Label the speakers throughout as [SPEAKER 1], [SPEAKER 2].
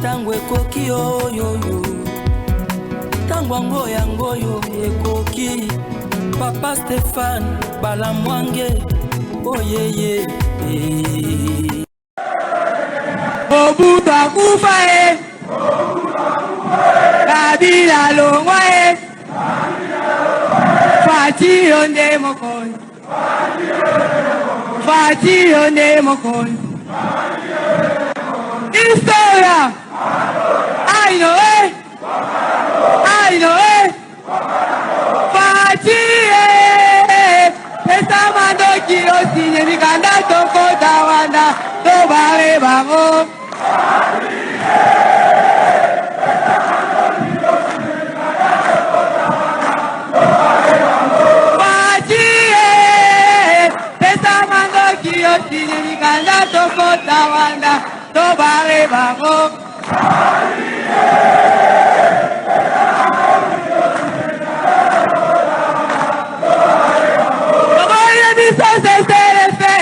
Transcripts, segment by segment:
[SPEAKER 1] tango ekoki oyoyo tango yango yo ekoki Papa Stéphane Balamwange oyeye
[SPEAKER 2] Obuta kufae Kabila longwae Fati onde mokon Fati onde mokon Historia I know Fati Pesa mando kio sinye mikanda toko tawanda Tobare bango Tawanda, Tobare Bago. Tobare Biso se Selefe,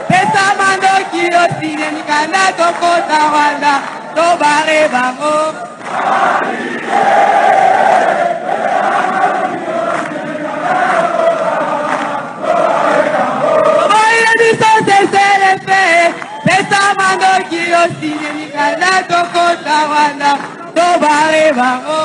[SPEAKER 2] Pesamando Kio Sine Nikanda Toko Tawanda, Tobare Bago. Tobare Biso se Selefe, Pesamando Kio Sine Nikanda Toko Tawanda, Tobare Bago.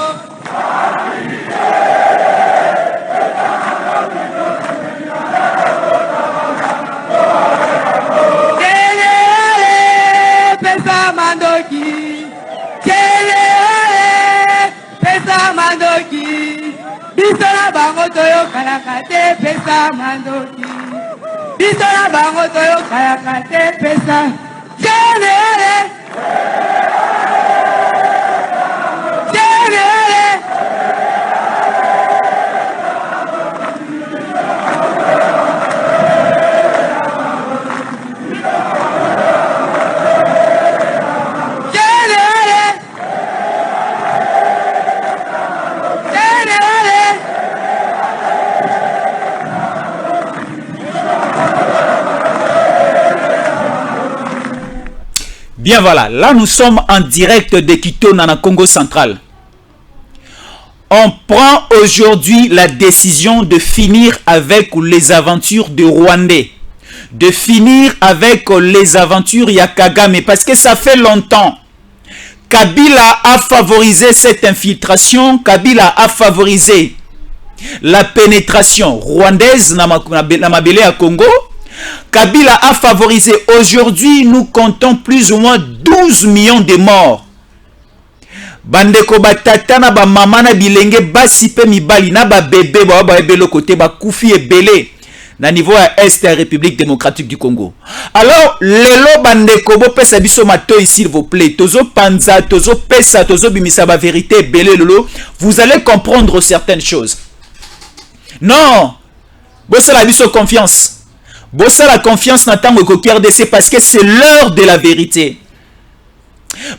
[SPEAKER 2] Bisola bango toyo kalakate pesa mandoki. Bisola bango toyo kalakate pesa. Genere.
[SPEAKER 3] Bien voilà, là nous sommes en direct de Quito, dans le Congo central. On prend aujourd'hui la décision de finir avec les aventures de Rwandais. De finir avec les aventures Yakagame, parce que ça fait longtemps. Kabila a favorisé cette infiltration, Kabila a favorisé la pénétration rwandaise dans Mabélé à Congo. Kabila a favorisé. Aujourd'hui, nous comptons plus ou moins 12 millions de morts. Bandeko batata na ba mama na bilenge basipe mibali na ba bébé ba ebelo côté ba koufi ebele na niveau à est de la République démocratique du Congo. Alors, lelo bandeko bo pesa biso matoi s'il vous plaît. Tozo panza, tozo pesa, tozo bimisa ba vérité ebele lolo. Vous allez comprendre certaines choses. Non. Bossa la biso confiance. Bossa la confiance n'attend que RDC parce que c'est l'heure de la vérité.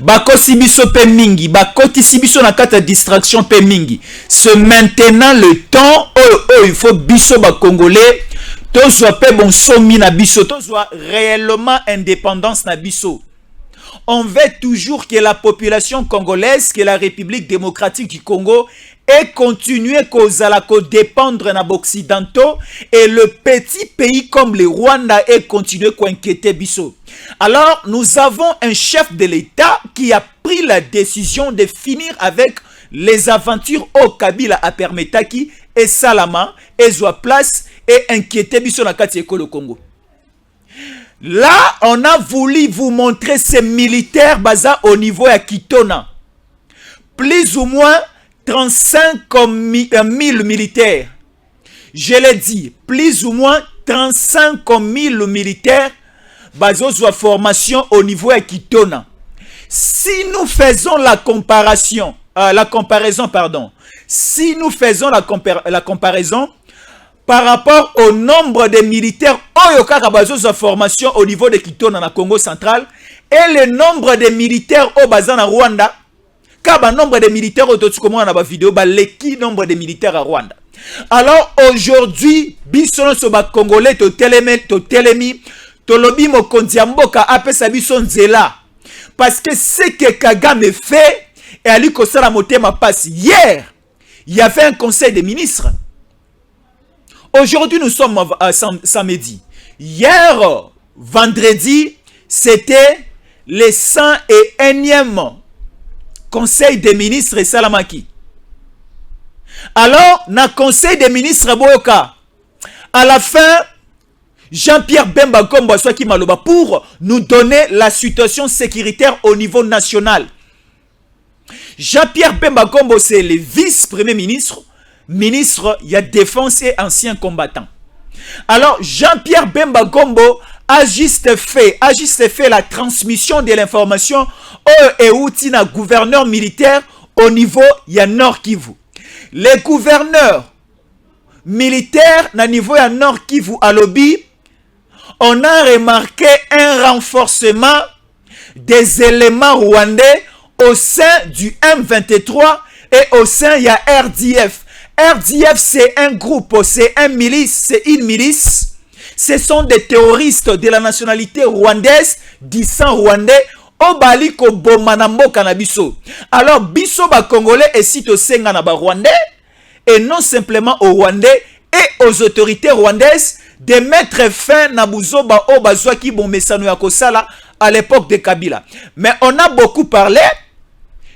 [SPEAKER 3] Bako sibiso pe mingi, bako sibiso na kata distraction pe mingi. C'est maintenant le temps où il faut biso ba congolais, tozwa pe bon somi na biso, tozwa réellement indépendance na biso. On veut toujours que la population congolaise, que la République démocratique du Congo et continuer à dépendre na occidentaux et le petit pays comme le Rwanda et continuer à inquiéter biso. Alors nous avons un chef de l'État qui a pris la décision de finir avec les aventures au Kabila à Permetaki et Salama et Zoa Place et inquiéter biso na kati le Congo. Là, on a voulu vous montrer ces militaires basés au niveau à Kitona. Plus ou moins 35 000 militaires. Je l'ai dit, plus ou moins 35 000 militaires basés sur la formation au niveau à Kitona. Si nous faisons la comparaison, si nous faisons la comparaison par rapport au nombre de militaires au formation au niveau de Kitona dans le Congo central et le nombre de militaires au Bazan à Rwanda, car le nombre de militaires au Totukomo dans la vidéo, le nombre de militaires à Rwanda. Alors aujourd'hui, bisono soba congolais to telemi, to lobi mokonzi mboka apesa biso nzela. Parce que ce que Kagame fait, et Ali Kosala Motema passe hier, il y avait un conseil des ministres. Aujourd'hui, nous sommes samedi. Hier, vendredi, c'était le 101e conseil des ministres et Salamaki. Alors, dans le conseil des ministres, Boyoka, à la fin, Jean-Pierre Bemba Gombo Swaki Maloba pour nous donner la situation sécuritaire au niveau national. Jean-Pierre Bemba Gombo, c'est le vice-premier ministre, ministre, il y a défense et ancien combattant. Alors, Jean-Pierre Bemba Gombo a juste fait la transmission de l'information au Eutina gouverneur militaire au niveau ya Nord Kivu. Les gouverneurs militaires na niveau ya Nord Kivu à Lobi, on a remarqué un renforcement des éléments rwandais au sein du M23 et au sein il y a RDF. RDF c'est un groupe, c'est une milice. Ce sont des terroristes de la nationalité rwandaise, du sang rwandais. Obaliko bomanambo kanabiso. Alors biso ba congolais et site senga na ba rwandais et non simplement aux rwandais et aux autorités rwandaises de mettre fin na buzoba o bazwaki bomesano ya kosala à l'époque de Kabila. Mais on a beaucoup parlé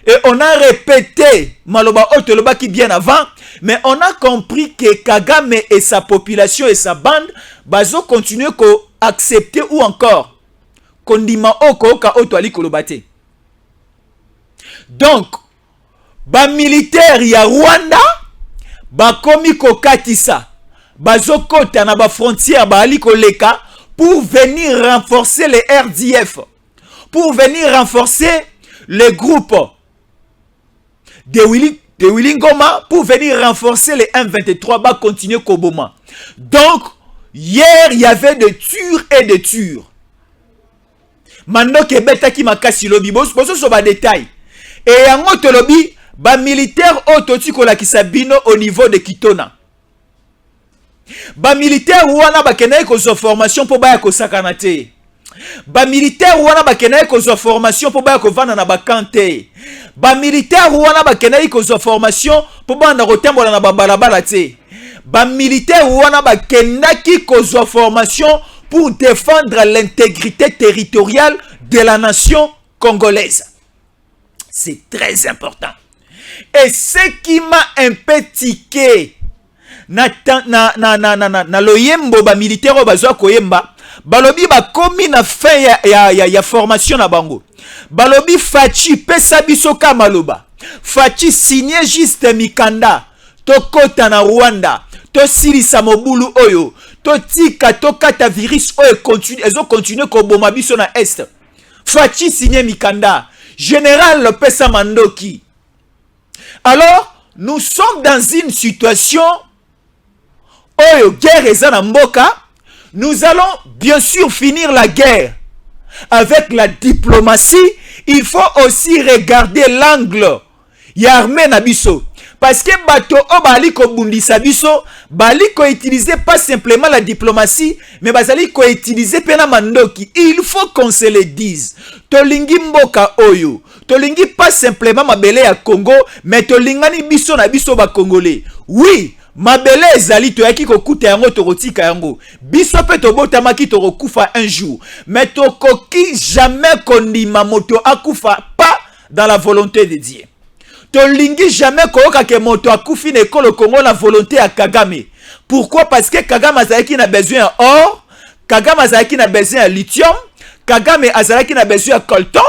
[SPEAKER 3] et on a répété maloba otoloba qui bien avant, mais on a compris que Kagame et sa population et sa bande bazo continuer ko accepter ou encore kondima oko ka otwali kolobate. Donc ba militaire ya Rwanda ba komi ko katisa bazo kota na ba frontière ba ali koleka pour venir renforcer les RDF, pour venir renforcer les groupes de Willingoma, pour venir renforcer les M23 ba continuer Koboma. Donc hier il y avait de tueurs et de tueurs. Mando ke beta ki makasi lobi boso so ba détail. Et yango to lobi ba militaire ototi ko la kisabino au niveau de Kitona. Ba militaire wana ba kenaye ko so formation po ba ya ko sakana te. Ba militaire wana ba kenaye ko so formation po ba ya ko vana na ba kante. Ba militaire wana ba kenaye ko so formation po ba na kotambola na ba balabala te. Ba militaire wana ba kenaki ko so formation pour défendre l'intégrité territoriale de la nation congolaise. C'est très important. Et ce qui m'a un peu tiqué, na loyembo ba militaire bazwa koyemba, balobi ba komi na fin ya formation na bango. Balobi Fachi pesa biso ka maloba. Fachi signé juste mikanda, tokota na Rwanda, to silisa mobulu oyo. Totika tokata virus oyo continue ko boma biso na est. Fachi signé mikanda, général Pesa Mandoki. Alors, nous sommes dans une situation oyo guerre eza mboka. Nous allons bien sûr finir la guerre avec la diplomatie. Il faut aussi regarder l'angle ya armée na biso. Parce que bato o bali ko bundisa biso, bali ko utiliser pas simplement la diplomatie, mais bazali ko utiliser pena mandoki. Il faut qu'on se le dise. Tolingi mboka oyo, tolingi pas simplement mabele ya Congo, mais tolingani biso na biso ba congolais. Oui, mabele ezali to yaki ko kuta yango to rotika yango. Biso pe to botamaki to rokufa un jour, mais to koki jamais kondima moto akufa pas dans la volonté de Dieu. Tolingi jamais koyoka ke moto akufi na ekolo Congo la volonté à Kagame. Pourquoi? Parce que Kagame azalaki na besoin ya or, Kagame azalaki na besoin ya lithium, Kagame azalaki na besoin ya coltan,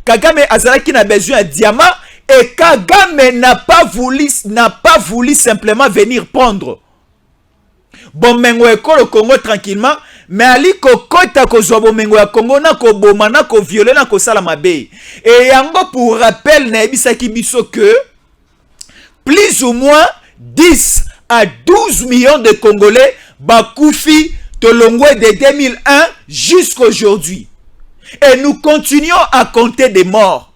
[SPEAKER 3] Kagame azalaki na besoin ya diamant, et Kagame n'a pas voulu simplement venir prendre bomengo ekolo Congo tranquillement, mais ali kokota kozwa bomengo ya Congo na ko boma na ko violer na ko sala mabe. Et yango pour rappel na ebisaki biso que plus ou moins 10 à 12 millions de Congolais bakoufi tolongwe de 2001 jusqu'à aujourd'hui. Et nous continuons à compter des morts.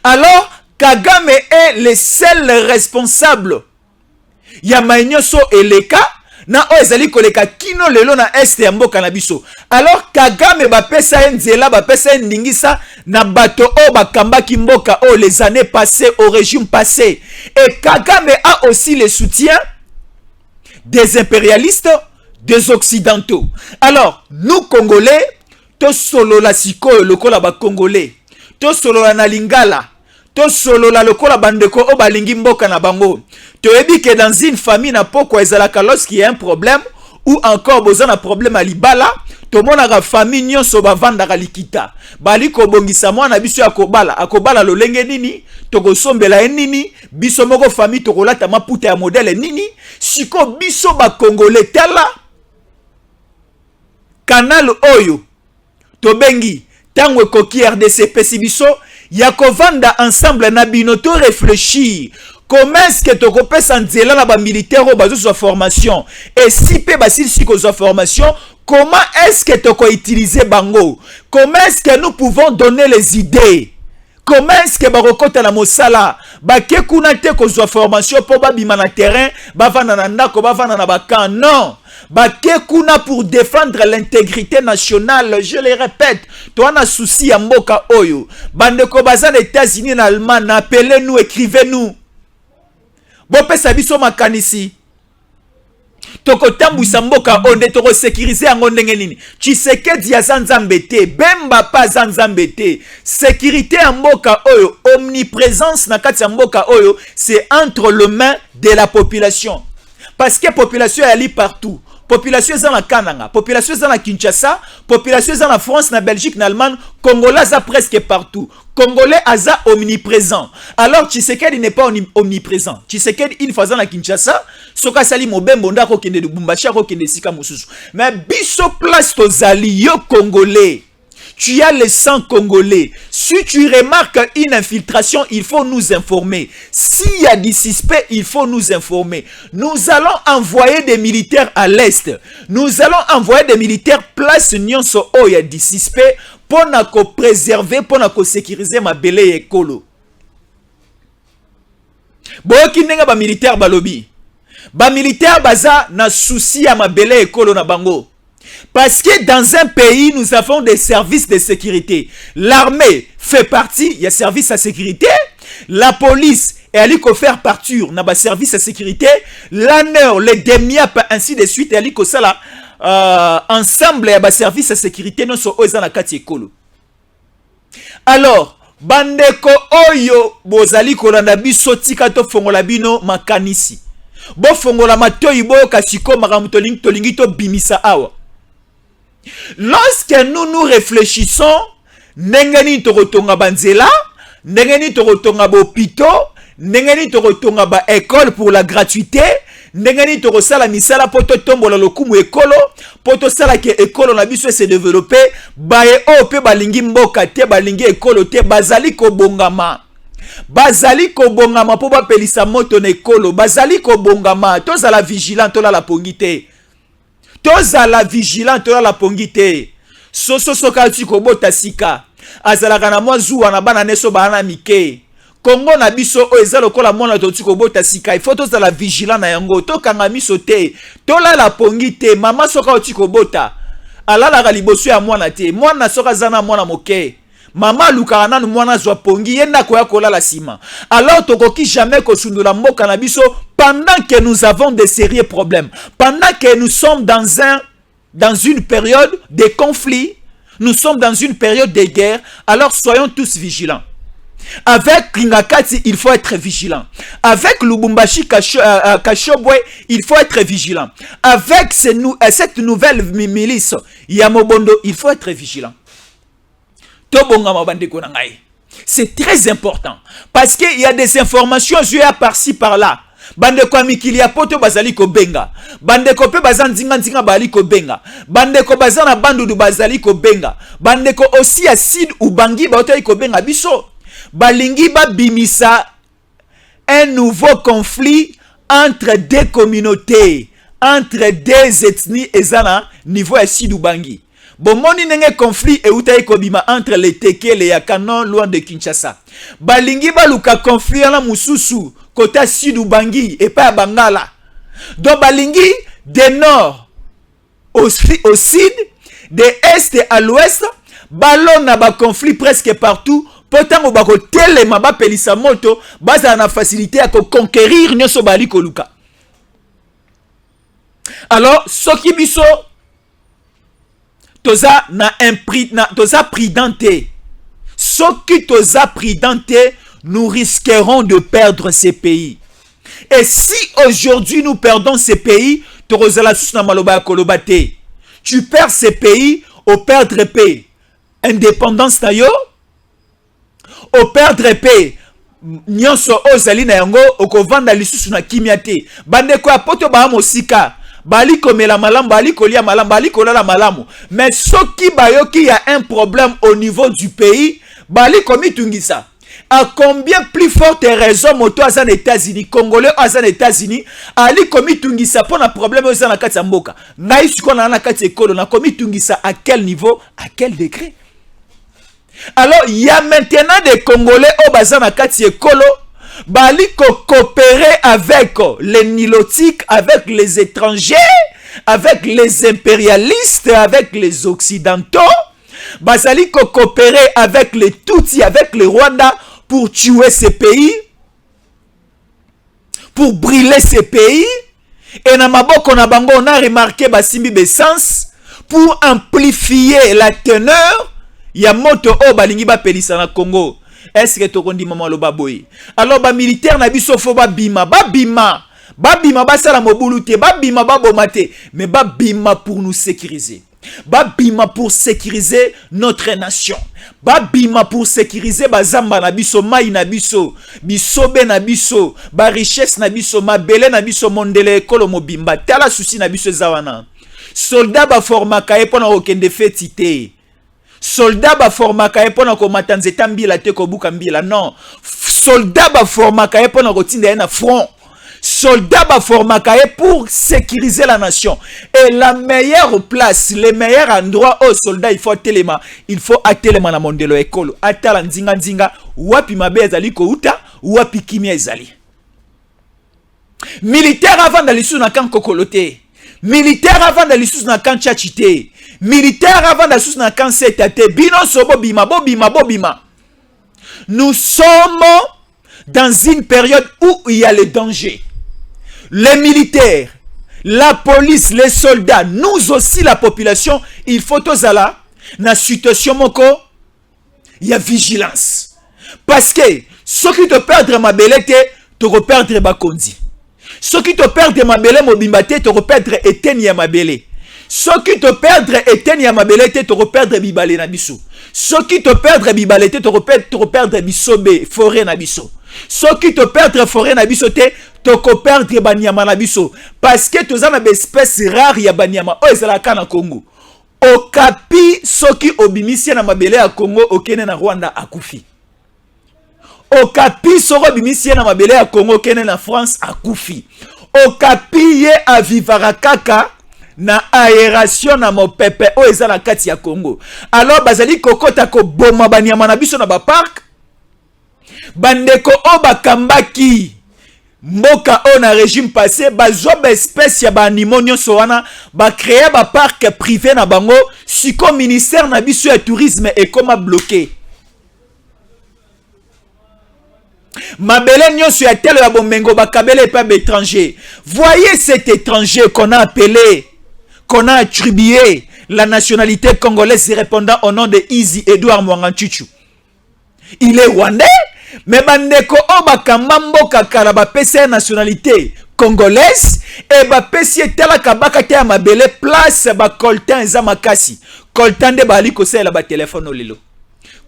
[SPEAKER 3] Alors Kagame est le seul responsable. Ya mainyoso eleka na oezali koleka kino lelo na este ya mboka na biso. Alors Kagame bapesa nzela bapesa ndingisa na bato o bakambaki mboka o les années passées au régime passé. Et Kagame a aussi le soutien des impérialistes, des occidentaux. Alors nous Congolais to solo la sikoyo lokola ba Congolais, to solo la na lingala, to solo la lokola bandeko o balingi mboka na bango. Toyebi que dans une famille na poko ezalaka lorsqu'il y a un problème ou encore besoin un problème à libala, to monaka famille nyonso bavandaka likita. Bali ko bongisa mwana biso akobala lolenge nini, toko sombela nini, biso moko famille tokolata maputa ya modèle nini, siko biso ba Congolais tala canal oyo tobengi tango koki RDC pesi biso ya kovanda ensemble na bino to réfléchir. Comment est-ce que tu peux s'enzeler là bas militaire au bas de sa formation et si peu basil si sa formation, comment est-ce que tu peux utiliser bango? Comment est-ce que nous pouvons donner les idées? Comment est-ce que barokota la mosala ba ke kuna te ko sa formation pour ba bima na terrain ba vana na ndako ba vana na bakan? Non. Ba ke kuna pour défendre l'intégrité nationale. Je le répète, toi na souci ya mboka oyo bande ko baza les États-Unis en Allemagne, appelez-nous, écrivez-nous. Bopesa biso makanisi toko tambwisa mboka onde toko sécuriser yango ndenge nini. Tshisekedi ya Nzambe te, Bemba pa Nzambe te. Sécurité ya mboka oyo, omniprésence na kati ya mboka oyo, c'est entre les mains de la population. Parce que population est allée partout. Population est dans la Kananga, population est dans la Kinshasa, population est dans la France, na Belgique, na Allemagne, Congolais est presque partout. Congolais est omniprésent. Alors Tshisekedi n'est pas omniprésent. Tshisekedi une fois dans la Kinshasa, soka sali mobembo ndako kende de Bumbashi ko kende sika mususu. Mais biso place tozali yo Congolais. Tu as le sang congolais. Si tu remarques une infiltration, il faut nous informer. S'il y a des suspects, il faut nous informer. Nous allons envoyer des militaires à l'est. Nous allons envoyer des militaires place nyonso o ya des suspects pour nous préserver, pour nous sécuriser ma belle écolo. Boki nenga ba militaire balobi. Ba militaire baza na souci à ma belle écolo na bango. Parce que dans un pays, nous avons des services de sécurité. L'armée fait partie, il y a service à sécurité. La police est allée faire partie, on a des services à sécurité. L'ANER, les DEMIAP, ainsi de suite, est allée ensemble, il y a des services à sécurité. Nous sommes aux anakati ekolo. Alors, bandeko oyo bozali kolanda biso tika to fongola bino makanisi. Bo fongola matoyi bo kasiko makamutolingi tolingi to bimisa awa. Lorsque nous réfléchissons, nengeni torotonga banzela, nengeni torotonga bopito, nengeni torotonga ba école pour la gratuité, nengeni torosala misala poto tombola lokumu ekolo, poto sala ke ekolo na biso se développer, bae o pe balingi mboka te balingi ekolo te bazali ko bongama. Bazali ko bongama po ba pelisa moto na ekolo, bazali ko bongama, tozala vigilant tola la pongite. Toza la vigilante tola la pongite. Soso kati kobota sika. Azalaka na mwa zuwa na bana neso bana mike. Kongo na biso o ezalo kola mona toti kobota sika. Il faut toza la vigilante na yango. To kanga miso te. Tola la pongite. Mama soka oti kobota. Alala ga liboso ya mwana te. Mwana soka zana mwana moke. Mama luka nanu mwana zwa pongi yenda koya kola la sima. Alors tokoki jamais kosundula mboka na biso pendant que nous avons des sérieux problèmes. Pendant que nous sommes dans une période de conflit, nous sommes dans une période de guerre, alors soyons tous vigilants. Avec Kingakati, il faut être vigilant. Avec Lubumbashi Kashobwe, il faut être vigilant. Avec cette nouvelle milice Yamobondo, il faut être vigilant. C'est très important parce qu'il y a des informations jouées par-ci par-là. Bande ko amikili poto bazali ko benga. Bande ko pe bazan nzinga bali ko benga. Bande ko bazana bandu du bazali ko benga. Bande ko aussi acide ou bangi ba ko benga biso. Balingi ba bimisa un nouveau conflit entre deux communautés, entre deux ethnies ezana niveau acide ou bangi. Bomoni nenge conflit e uta ekobima entre les Teke les Yakano loin de Kinshasa. Balingi baluka conflit na mususu kota Sidu Bangi et pas Bangala. Donc balingi de nord au sud, de est à l'ouest, ballon na ba conflit presque partout. Pourtant, bako telema ba pelisa moto, baza na facilité à conquérir nyoso bali koluka. Alors, soki biso toza na toza pridente. Soki toza pridente, nous risquerons de perdre ces pays. Et si aujourd'hui nous perdons ces pays, tu perds ces pays au perdre pays. Indépendance na yo, au perdre pays. Nyonso ozali na yango okovanda lisusu na kimia te. Bandeko ya poto ba mosika. Bali komela malamu, bali kolia malamu, bali kolala malamu. Mais soki bayoki y a un problème au niveau du pays, bali komi tungisa. À combien plus forte raison moto azan États-Unis, Congolais azan États-Unis, ali komi tungisa pour un problème aux na kati mboka. Ngai siko na kati ekolo na komi tungisa à quel niveau, à quel degré? Alors il y a maintenant des Congolais au bazan na kati ekolo, bali coopérer avec les nilotiques, avec les étrangers, avec les impérialistes, avec les occidentaux. Bazali coopérer avec les Tutsis, avec les Rwandais pour tuer ces pays, pour brûler ces pays. Et na maboko na bango on a remarqué basimbi besens pour amplifier la teneur ya moto o balingi ba pelisa na Congo. Est-ce que tu as dit maman lo baboy? Alors ba militaire na biso fo ba bima basala mobulute, ba bima ba bomate, mais ba bima pour nous sécuriser. Babima pour sécuriser notre nation. Babima pour sécuriser bazamba na biso, mai na biso, bisobe na biso, ba richesse na biso, mabele na biso, mondele ekolo mobimba. Tala souci na biso zawana. Soldat ba formaka epona okende fetite. Soldat ba formaka epona ko matanzeta mbila te ko buka mbila. Non. Soldat ba formaka epona ko tinda na front. Soldats baformakaye pour sécuriser la nation. Et la meilleure place, les meilleurs endroits aux soldats, il faut attelema. Il faut attelema na mondelo ekolo. Atala nzinga nzinga, wapi mabe ezali ko uta, wapi kimia ezali. Militaire avant d'aller sous na kan kokolote. Militaire avant d'aller sous na kan tchachite. Militaire avant d'aller sous na kan setate. Bino sobo bima, bobima, bobima. Nous sommes dans une période où il y a le danger. Les militaires, la police, les soldats, nous aussi la population, il faut tous aller dans situation moko, il y a vigilance. Parce que ceux qui te perdent ma belete, te reperdre bakondi. Ceux qui te perdent ma belete mobimbate, te reperdre eteni ma belete. Ceux qui te perdent eteni ma belete, te reperdre bibale na biso. Ceux qui te perdent bibalete, te reperdre bisobe, forêt na biso. Ceux qui te perdent forêt na biso te perdre banyama na biso parce que tu as une espèce rare ya banyama o ezalaka na Congo. Okapi soki obimisi na mabele ya Congo okene na Rwanda akufi. Okapi soko obimisi na mabele ya Congo okene na France akufi. Okapi ye avivara kaka na aération na mopepe o ezala kati ya Congo. Alors bazali kokota ko boma banyama na biso na ba park. Bandeko o bakambaki mboka on a régime passé bazoba espèce ya ba animaux nyonso wana ba créer ba parc privé na bango siko ministère na biso ya tourisme et comme bloqué mabele nyonso ya telo ya bomengo ba kabele pas étranger. Voyez cet étranger qu'on a appelé, qu'on a attribué la nationalité congolaise répondant au nom de Easy Edouard Mwanganchuchu. Il est rwandais. Mais bandeko o bakamba mboka kala bapesa nationalité congolaise et bapesi tela kabaka te ya mabele place ba coltan eza makasi. Coltan de bali ko sela ba téléphone olilo.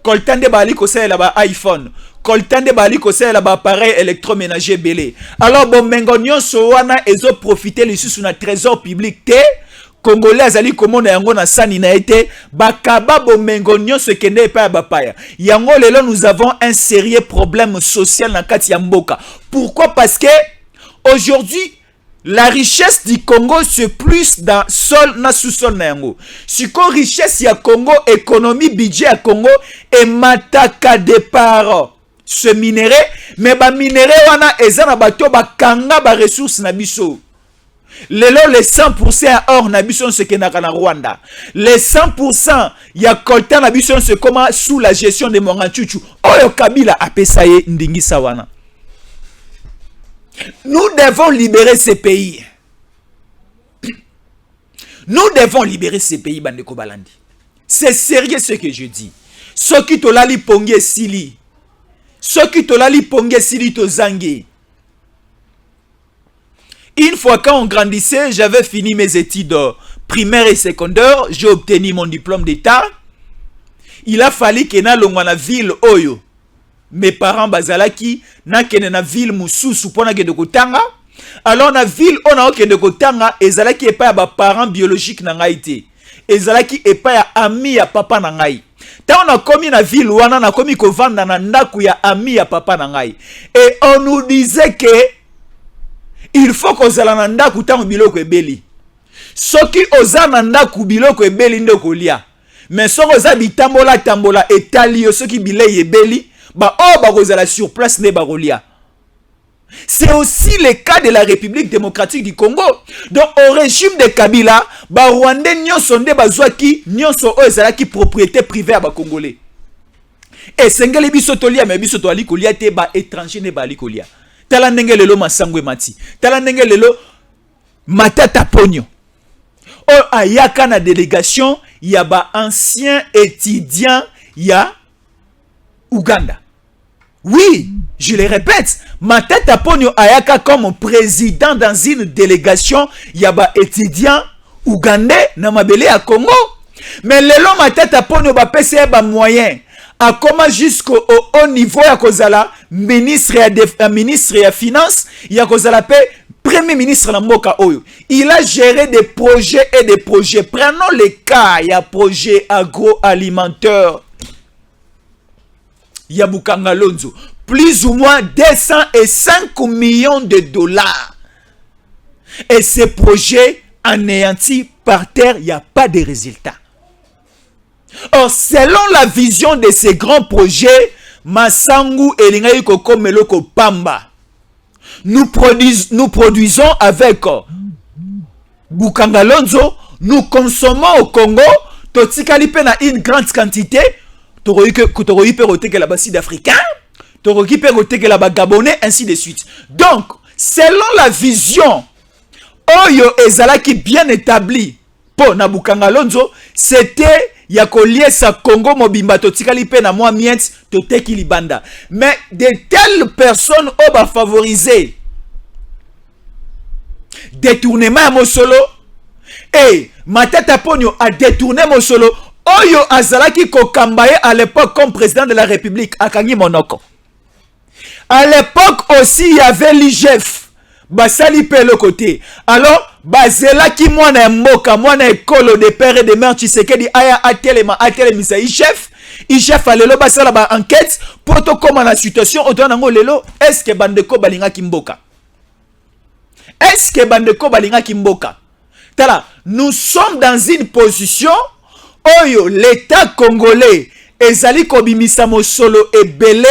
[SPEAKER 3] Coltan de bali ko sela ba iPhone. Coltan de bali ko sela ba appareil électroménager belé. Alors bon mengo nyonso wana ezo profiter lisusu na trésor public te. Congolais azali komona yango na sani na été bakaba bomengo nyonso kende pa bapaya yango lelo nous avons un sérieux problème social na kati ya mboka. Pourquoi? Parce que aujourd'hui la richesse du Congo se plus dans sol na sous-sol na yango. Siko richesse ya Congo, économie budget ya Congo et mataka départ ce minerai mais ba minerai wana eza na bato bakanga ba ressources na biso. les 100% à or n'abusons ce qui n'a qu'à Rwanda. Les 100% ya coltan n'abusons ce comment sous la gestion de Moranchuchu. Oyo Kabila a pesaye ndingi sawana. Nous devons libérer ces pays. Nous devons libérer ces pays, Bandeko Balandi. C'est sérieux ce que je dis. Ceux qui te lali pongé sili. Ceux qui te lali pongé sili to zangé. Une fois quand on grandissait, j'avais fini mes études primaires et secondaires. J'ai obtenu mon diplôme d'état. Il a fallu que na longwa na ville Oyo. Mes parents bazalaki na kene na ville mususu pona ke de kotanga. Alors na ville on a ke de kotanga ezalaki epa ya ba parents biologiques na ngai te. Ezalaki epa ya ami ya papa na ngai. Ta on a commis na ville wana na komi ko vanda na ndaku ya ami ya papa na ngai. Et on nous disait que il faut qu'on zala na ndaku tango biloko ebeli. Soki oza na ndaku biloko ebeli ndeko lia. Mais soko oza bitambola tambola etali yo soki bilei ebeli. Ba oh ba kozala sur place ne ba rolia. C'est aussi le cas de la République démocratique du Congo. Donc au régime de Kabila, ba Rwandais nyonso nde bazwaki nyonso o ezalaki propriété privée à ba Congolais. Et sengeli biso tolia mais biso to ali kolia te ba étranger ne ba ali kolia. Tala ndenge lelo Masangwe Mati. Tala ndenge lelo Matata Ponyo. O ayaka na délégation ya ba ancien étudiant ya Ouganda. Oui, je le répète, Matata Ponyo ayaka comme président dans une délégation yaba étudiant ougandais na mabele à Congo. Mais lelo Matata Ponyo ba pese ba moyen a comment jusqu'au haut niveau ya kozala ministre ya finance ya kozala pe premier ministre na mboka oyo. Il a géré des projets et des projets. Prenons le cas ya projet agroalimentaire Yabukanga Lonzo, plus ou moins 205 millions de dollars. Et ces projets anéantis par terre, il n'y a pas de résultat. Or, selon la vision de ces grands projets, Masangu et Lingayi Koko Meloko Pamba, nous produisons avec Bukanga Lonzo, nous consommons au Congo, Totikalipe na une grande quantité. Toroyi peut roter que la base africain, Toroyi peut roter que la base gabonais, ainsi de suite. Donc, selon la vision, Oyo ezalaki bien établi pour Nabukanga Lonzo, c'était Yakolié sa Congo Mobimba Totikali pe na moi miens Toteki Libanda. Mais de telles personnes ont favorisé détournement à Mosolo et Matata Ponyo a détourné Mosolo. Oyo azalaki kokambaye à l'époque comme président de la République Akangi Monoko. À l'époque aussi il y avait l'IGF basali pe le côté. Alors bazelaki mwana mboka mwana ekolo de père et de mère Tshisekedi aya atelema atelemisa IGF alelo basala ba enquête pour to comment la situation autour nango lelo est-ce que bandeko balinga kimboka? Est-ce que bandeko balinga kimboka? Tala, nous sommes dans une position Oyo, l'État congolais ezali kobimisa mosolo ebele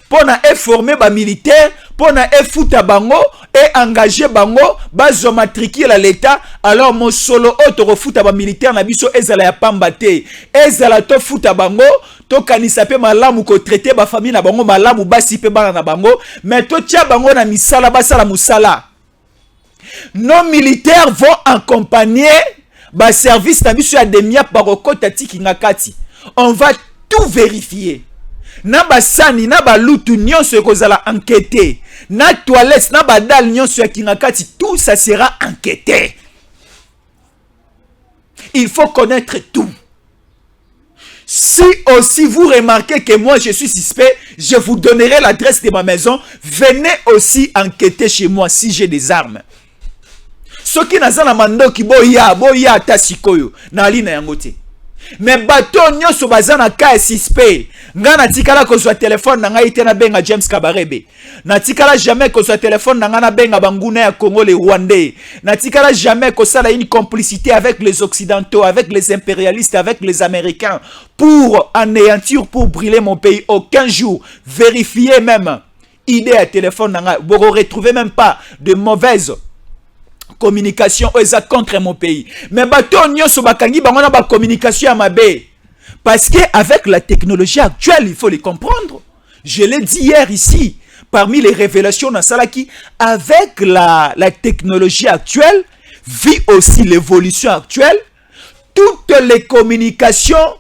[SPEAKER 3] pona former ba militaire pona futa bango et engager bango bazo matriculer la l'État. Alors mosolo auto refuta ba militaire na biso ezala ya pamba te ezala to futa bango to kanisa pe malamu ko traiter ba famille na bango malamu basi pe bana na bango mais to tia bango na misala basala musala. Nos militaires vont accompagner ba service na biso ya demia paroko tatiki ngakati. On va tout vérifier. Na ba sani na ba lutu nyonso ekozala enquêté. Na toilette na ba dal nyonso ya kingakati, tout ça sera enquêté. Il faut connaître tout. Si aussi vous remarquez que moi je suis suspect, je vous donnerai l'adresse de ma maison. Venez aussi enquêter chez moi si j'ai des armes. Soki nazana mandoki boya tasikoyo na alina yangote. Mais bato nyonso bazana ka suspect. Nga na tikala ko so téléphone na ngai tena benga James Kabarebe. Na tikala jamais ko so téléphone na ngana benga banguna ya Congo les Rwandais. Na tikala jamais ko sala une complicité avec les occidentaux, avec les impérialistes, avec les américains pour anéantir, pour brûler mon pays. Aucun jour. Vérifiez même idée à téléphone na ngai. Vous ne retrouvez même pas de mauvaises communication eza contre mon pays. Mais bato nyonso bakangi bango na ba communication ya mabe. Parce que avec la technologie actuelle, il faut les comprendre. Je l'ai dit hier ici, parmi les révélations dans Salaki, avec la technologie actuelle, vit aussi l'évolution actuelle, toutes les communications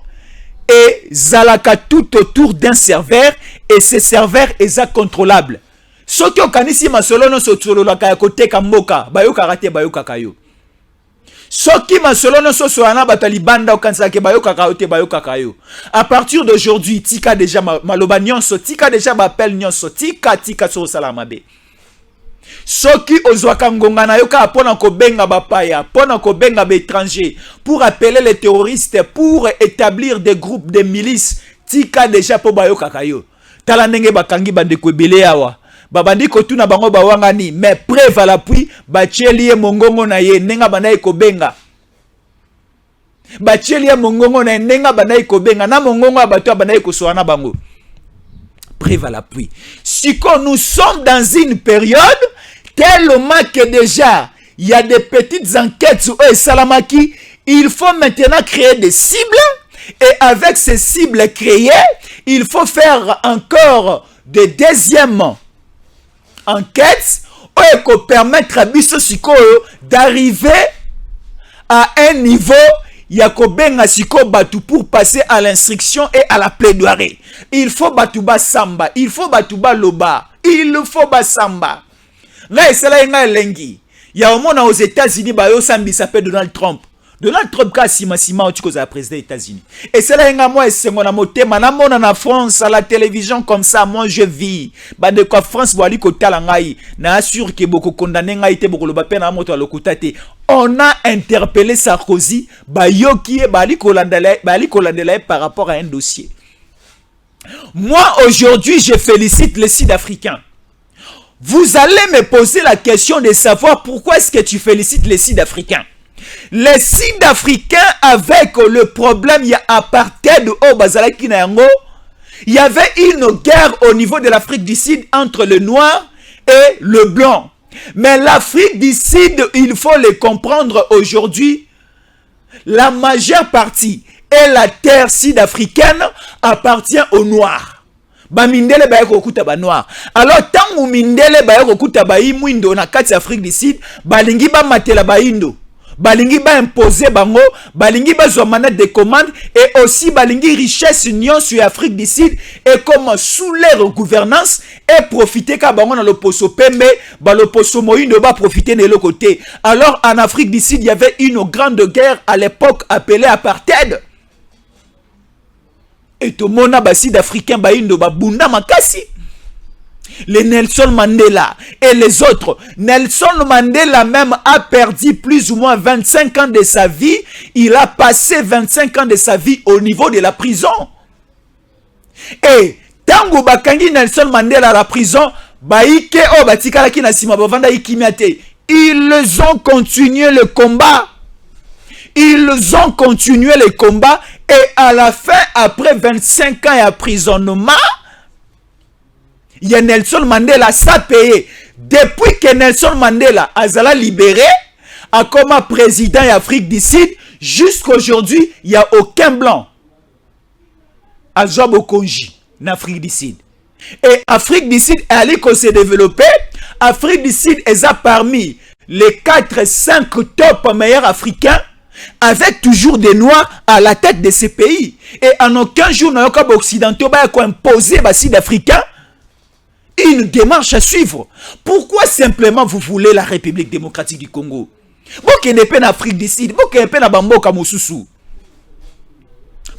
[SPEAKER 3] et zalaka tout autour d'un serveur, et ce serveur est contrôlable. Ce qui est kanisi masolo no sotolo la kaya kote kamboka, bayo karate bayo kakayo. Ce qui masolo no sosoana batalibanda okansake bayo kakayo bayo kakayo. À partir d'aujourd'hui, tika déjà maloba nyonso, tika déjà bapel nyonso, tika so salamabe. Soki ozwaka ngonga na yo ka pona ko benga bapaya, pona ko benga étrangers, pour appeler les terroristes, pour établir des groupes de milices, tika déjà po bayo kakayo. Tala ndenge bakangi bande ko ebele awa. Babandi ko tuna bango bawangani, mais preuve à l'appui, bacheli ye mongongo na ye nenga banayi ko benga. Bacheli ye mongongo na nenga banayi ko benga na mongongo abato banayi ko soana bango. Preuve à l'appui. Si nous sommes dans une période tellement que déjà il y a des petites enquêtes sur eux Salamaki, il faut maintenant créer des cibles, et avec ces cibles créées, il faut faire encore des deuxièmes enquêtes pour permettre à Bisso Siko d'arriver à un niveau Yakobenga Siko Batu pour passer à l'instruction et à la plaidoirie. Il faut Batuba Samba, il faut Batuba Loba, il faut Basamba. Là, c'est là il lengi. Il y a au monde aux États-Unis, Bayo Sambi s'appelle Donald Trump. Donald Trump ka sima tu cause la président des États-Unis. Et c'est là nga moi c'est mon amoté manamona na France à la télévision comme ça moi je vis. Ba de quoi France wali ko tala ngai na assure que beaucoup condamné ngai te beaucoup le ba pena moto lokutate. On a interpellé Sarkozy ba yoki bali ko landela par rapport à un dossier. Moi aujourd'hui je félicite les Sud-Africains. Vous allez me poser la question de savoir pourquoi est-ce que tu félicites les Sud-Africains. Les Sud-Africains, avec le problème, il y a apartheid au Bazalaki Nayango, il y avait une guerre au niveau de l'Afrique du Sud entre le noir et le blanc. Mais l'Afrique du Sud, il faut le comprendre aujourd'hui, la majeure partie et la terre sud-africaine appartient aux noirs. Ba mindele ba yokuta ba noir. Alors tant ou mindele ba yokuta ba imwindo na kati Afrique du Sud, balingi ba matela ba indo. Balingi ba imposer bango, balingi ba zo manette de commande, et aussi balingi richesse union sur Afrique du Sud, et comme sous leur gouvernance et profiter ka bango na le poso pembe, ba le poso moindo ba profiter de l'autre côté. Alors en Afrique du Sud, il y avait une grande guerre à l'époque appelée apartheid. Et tout le monde a Sud-Africain baïndo babunda makasi. Les Nelson Mandela et les autres. Nelson Mandela même a perdu plus ou moins 25 ans de sa vie. Il a passé 25 ans de sa vie au niveau de la prison. Et tango bakangi Nelson Mandela à la prison, baike o batikala ki na sima bavanda ikimiate. Ils ont continué le combat. Ils ont continué le combat, et à la fin, après 25 ans d'emprisonnement, il y a Nelson Mandela ça payé. Depuis que Nelson Mandela a libéré, a comme président d'Afrique du Sud, jusqu'à aujourd'hui, il n'y a aucun blanc à Jobokonji en Afrique du Sud. Et Afrique du Sud est allée se développer. Afrique du Sud est parmi les 4-5 top meilleurs africains, avec toujours des noirs à la tête de ces pays. Et en aucun jour, nous avons occidentaux imposé aux Sud-Africains une démarche à suivre. Pourquoi simplement vous voulez la République démocratique du Congo? Pourquoi n'est pas en Afrique du Sud? Pourquoi n'est pas en Bamboka Moussousou?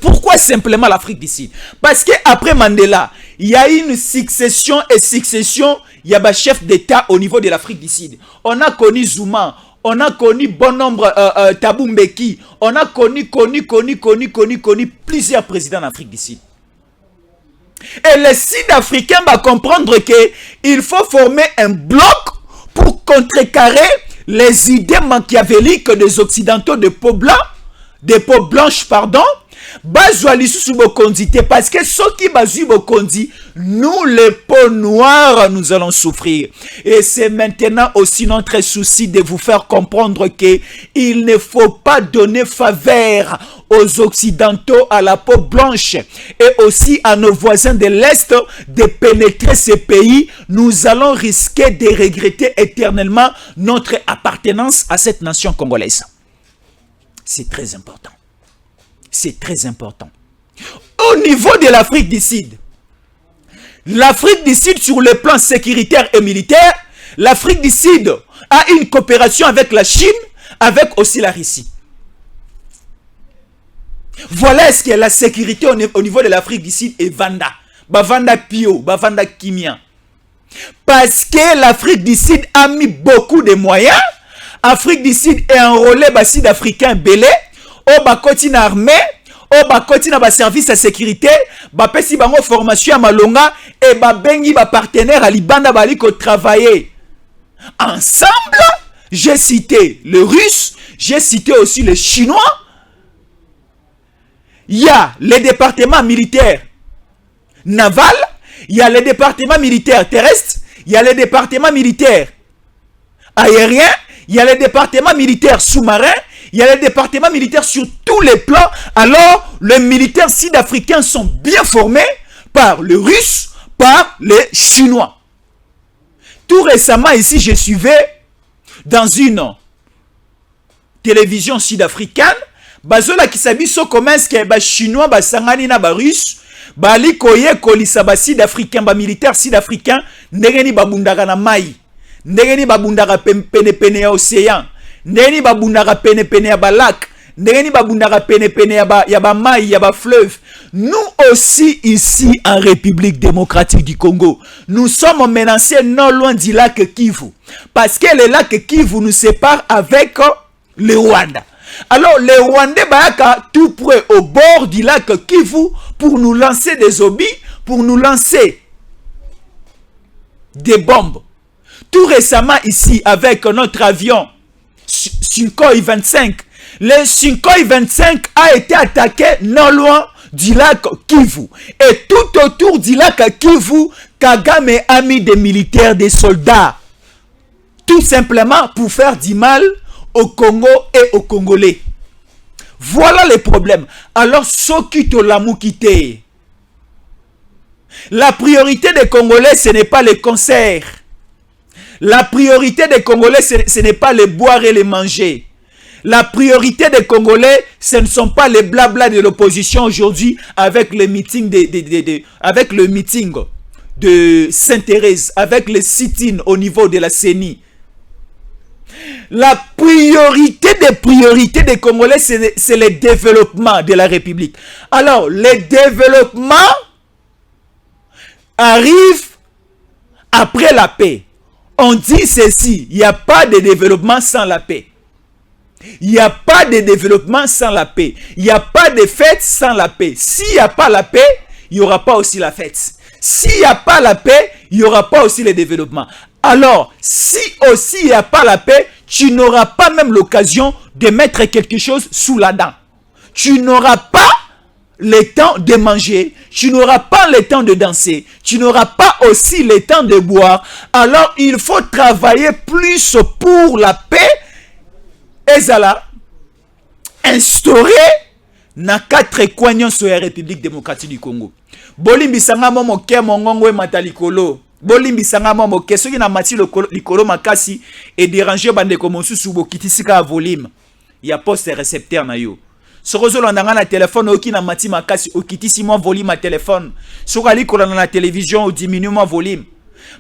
[SPEAKER 3] Pourquoi simplement l'Afrique du Sud? Parce qu'après Mandela, il y a une succession, il y a un chef d'État au niveau de l'Afrique du Sud. On a connu Zuma. On a connu bon nombre Thabo Mbeki. On a connu plusieurs présidents d'Afrique du Sud. Et les Sud-Africains vont comprendre qu'il faut former un bloc pour contrecarrer les idées machiavéliques des Occidentaux de peau blanche, bazwa lisusu bokonzi te, parce que ceux qui bazui bokonzi, nous les peaux noires, nous allons souffrir. Et c'est maintenant aussi notre souci de vous faire comprendre que il ne faut pas donner faveur aux Occidentaux, à la peau blanche et aussi à nos voisins de l'Est de pénétrer ces pays. Nous allons risquer de regretter éternellement notre appartenance à cette nation congolaise. C'est très important. C'est très important. Au niveau de l'Afrique du Sud, sur le plan sécuritaire et militaire, l'Afrique du Sud a une coopération avec la Chine, avec aussi la Russie. Voilà ce que la sécurité au niveau de l'Afrique du Sud est Vanda. Bavanda Pio, Bavanda Kimia. Parce que l'Afrique du Sud a mis beaucoup de moyens. L'Afrique du Sud est enrôlé bas sud-africain belé, au bakoti na armée, au bakoti na ba service de sécurité, ba pesi bango formation à Malonga et ba bengi ba partenaire à Libanda baliko travailler ensemble. J'ai cité le russe, j'ai cité aussi le chinois. Il y a les départements militaires navals, il y a les départements militaires terrestres, il y a les départements militaires aériens, il y a les départements militaires sous-marins, il y a les départements militaires sur tous les plans. Alors, les militaires sud-africains sont bien formés par le russe, par les chinois. Tout récemment, ici, je suivais dans une télévision sud-africaine, bazola kisabiso comment est-ce que ba chinois ba sangani na ba russe bali koye kolisa ba sud-africain ba militaire sud-africain ndengeni babundaka na mai, ndengeni babundaka pene ya océan, ndengeni babundaka pene ya balak, ndengeni babundaka pene ya ba mai ya ba fleuve. Nous aussi ici en République démocratique du Congo, nous sommes menacés non loin du lac Kivu, parce que le lac Kivu nous sépare avec le Rwanda. Alors les Rwandais bayaka tout près au bord du lac Kivu pour nous lancer des obus, pour nous lancer des bombes. Tout récemment ici avec notre avion Sukhoi 25, le Sukhoi 25 a été attaqué non loin du lac Kivu. Et tout autour du lac Kivu, Kagame a mis des militaires, des soldats. Tout simplement pour faire du mal au Congo et aux Congolais. Voilà les problèmes. Alors, Sokito Lamukite. La priorité des Congolais, ce n'est pas les concerts. La priorité des Congolais, ce n'est pas les boire et les manger. La priorité des Congolais, ce ne sont pas les blabla de l'opposition aujourd'hui avec le meeting avec le meeting de Sainte-Thérèse, avec le sit-in au niveau de la CENI. La priorité des priorités des Congolais, c'est le développement de la République. Alors, le développement arrive après la paix. On dit ceci, il n'y a pas de développement sans la paix. Il n'y a pas de développement sans la paix. Il n'y a pas de fête sans la paix. S'il n'y a pas la paix, il n'y aura pas aussi la fête. S'il n'y a pas la paix, il n'y aura pas aussi le développement. Alors, si aussi il n'y a pas la paix, tu n'auras pas même l'occasion de mettre quelque chose sous la dent. Tu n'auras pas le temps de manger, tu n'auras pas le temps de danser, tu n'auras pas aussi le temps de boire. Alors, il faut travailler plus pour la paix. Et ça, instaurer na 4 coins sur la République démocratique du Congo. Bolimbi sanga momo ke mongongo e matalikolo. Bolimbi sanga momo ke soki na mati likolo makasi et déranger bande ko mosusu bokitisika volume. Ya poste récepteur na yo. Soko ndanga na téléphone oki na mati makasi okitisi mo volume à téléphone. Soko likolo na télévision ou diminue mo volume.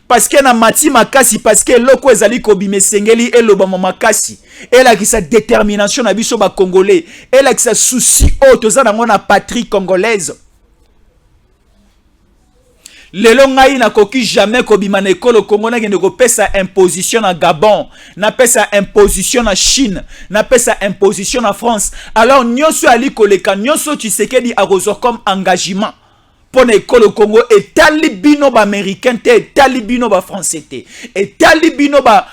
[SPEAKER 3] Parce que na mati makasi, parce que loko ezali kobime sengeli et lobama makasi. Elle a qui sa détermination na biso ba congolais. Elle a qui sa souci auto za na patrie congolaise. Lelo ngai na koki jamais kobima na ekolo Congo na ngende ko pesa imposition na Gabon, na pesa imposition na Chine, na pesa imposition na France. Alors nyonso ali koleka, nyonso Tshisekedi a reçu comme engagement pour l'école Congo et talibino ba américain te talibino ba français te et talibino ba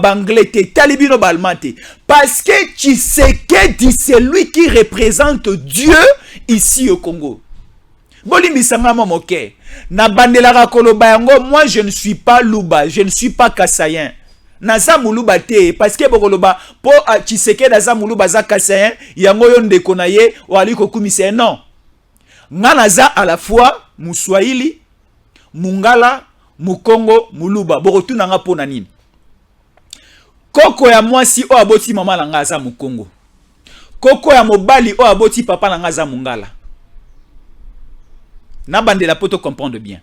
[SPEAKER 3] anglais te talibino ba allemand te parce que Tshisekedi c'est lui qui représente Dieu ici au Congo. Bolimbisanga moke na bandela koloba yango, moi je ne suis pas Luba, je ne suis pas Kassayen. Naza muluba te parce que bokoloba po Tshisekedi naza muluba za Kassayen yango yo ndeko na ye wali kokumisa non. Nga naza à la fois Muswahili, Mungala, Mukongo, Muluba. Borotu nanga pona nini. Koko ya mwasi o aboti mama na nga za Mukongo. Koko ya mobali o aboti papa na nga za Mungala. Na bandela poto comprendre bien.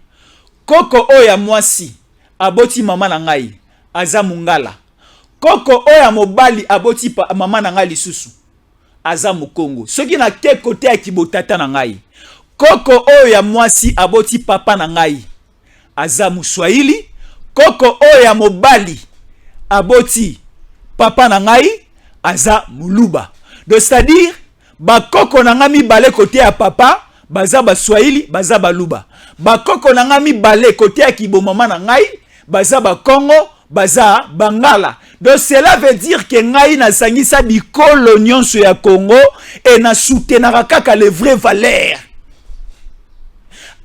[SPEAKER 3] Koko o ya mwasi aboti mama na ngai aza Mungala. Koko o ya mobali aboti mama na ngai lisusu aza Mukongo. Soki na ke kote ya kibotata na ngai. Koko oyo ya mwasi aboti papa na ngai aza Muswahili. Koko oyo ya mobali aboti papa na ngai aza Muluba. Donc c'est-à-dire ba koko na nga mibale kote ya papa baza ba Swahili baza ba Luba. Ba koko na nga mibale kote ya kibomama na ngai baza ba Congo baza Bangala. Donc cela veut dire que ngai na sangisa bikolo nyonso ya Congo et na soutenara kaka les vraies valeurs.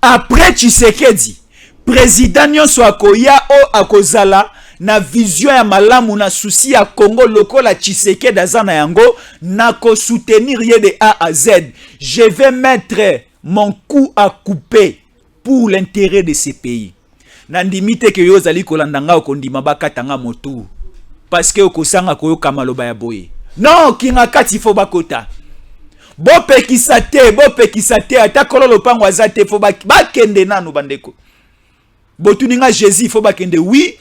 [SPEAKER 3] Après Tshisekedi, président nyonso akoya o akozala na vision ya malamu na souci ya Congo lokola Tshisekedi azana yango na ko soutenir ye de A à Z. Je vais mettre mon coup à couper pour l'intérêt de ce pays. Nandimite ke yo zali kolandanga okondima bakatanga motu parce que okosanga koyoka maloba ya boye. Non, kinga kati fo bakota. Bope kisate ata kololo pango azate fo bakende nanu bandeko. Botuninga Jésus fo bakende oui,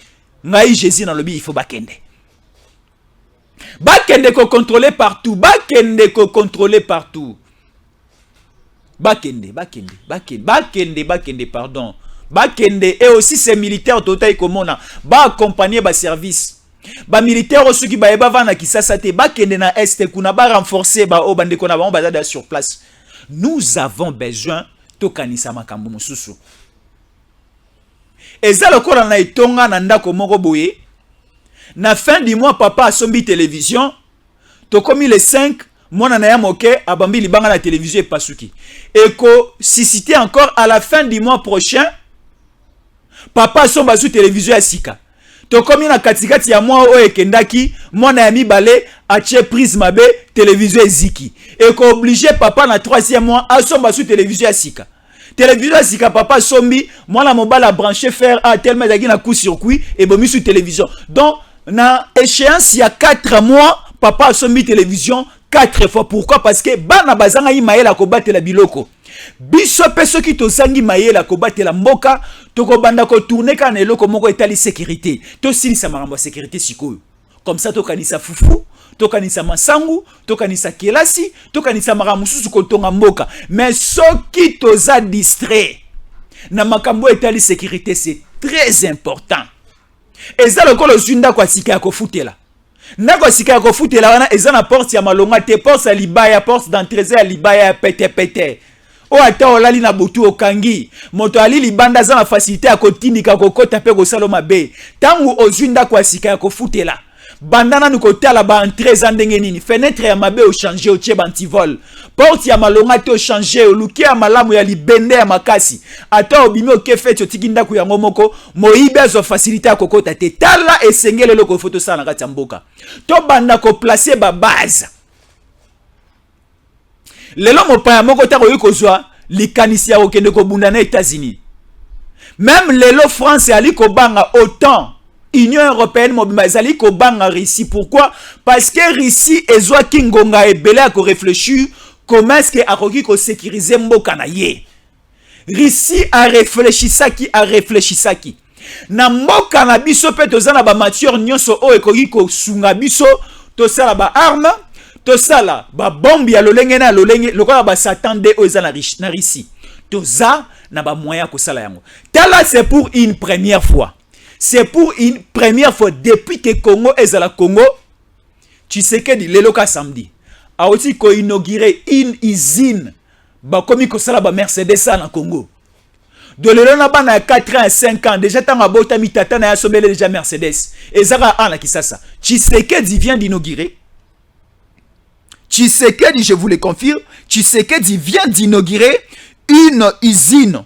[SPEAKER 3] ngai Jésus na lobi il faut bakende. Bakende ko contrôler partout, bakende ko contrôler partout. Bakende pardon. Bakende et aussi ces militaires total komona ba accompagner ba service. Ba militaire osu ki ba eba vana kisasa te bakende na est kuna ba renforcer ba o bande kona ba bazada sur place. Nous avons besoin to kanisa makambo mususu. Eza lokola na itonga na ndako moko boye. Na fin du mois papa asombi télévision. To komi le 5 mona na ya moke abambi libanga na télévision et pasuki. Eko susciter encore à la fin du mois prochain. Papa asomba sous télévision ya sika. To komi na katikati ya mwa o ekendaki mwana ya mibale ache prise mabe télévision eziki. Eko obligé papa na 3e mois asomba sous télévision ya sika. Télévision ya sika papa sombi mwana mobala branché fer a tellement dagi na coup circuit et bomi sous télévision. Donc na échéance il y a 4 mois papa sombi télévision 4 fois. Pourquoi? Parce que bana bazanga imaela ko batela biloko. Biso peso ki to sangi maela ko batela mboka to ko banda ko tourner kana eloko moko etali sécurité. To silisa marambo sécurité sikoyo. Comme ça to kanisa fufu, to kanisa masangu, to kanisa kelasi, to kanisa marambo susu ko tonga mboka. Mais soki to za distrait na makambo etali sécurité c'est très important. Eza lokolo zunda kwa sika ko futela. Nako sika ko futela wana eza na porte ya malonga te porte ya libaya porte d'entrée ya libaya pete. O ata olali na butu okangi moto ali libanda za na facilité ya kotindika kokota pe ko saloma be tangu ozwinda kwa sika ya kofutela bandana nukotala ba entrée za ndenge nini fenêtre ya mabe o changer o tie antivol porte ya malonga te o changer o luki ya malamu ya libende ya makasi ata obimi o kefeti o tikinda ku yango moko moibe zo facilité ya kokota te tala esengele loko photo sana na kati ya mboka to banda ko placer ba base. Lelo mopaya moko ta koyi kozwa likanisi ya okende ko bunda na États-Unis. Même lelo France ali ko banga autant Union européenne mobimba zali ko banga Russie. Pourquoi? Parce que Russie ezwa kingonga ebele ko réfléchir comment est-ce que akoki ko sécuriser mboka na ye. Russie a réfléchissaki. Na mboka na biso pe tozana ba mature nyonso o ekoki ko sunga biso to sala ba arme. Tosala ba bombi ya lolenge na lolenge lokola ba s'attendait aux na Russie. Toza na ba moyen ko sala yango. Tala c'est pour une première fois. C'est pour une première fois depuis que Congo est à la Congo. Tu sais que lelo ka samedi. A aussi ko inaugurer une usine ba komi ko sala ba Mercedes na Congo. de l'élève bana 4 ans et 5 ans déjà tant abota mitata na sobele déjà Mercedes et zara ana kisasa Tshisekedi vient d'inaugurer. Tshisekedi, je vous le confirme, Tshisekedi vient d'inaugurer une usine.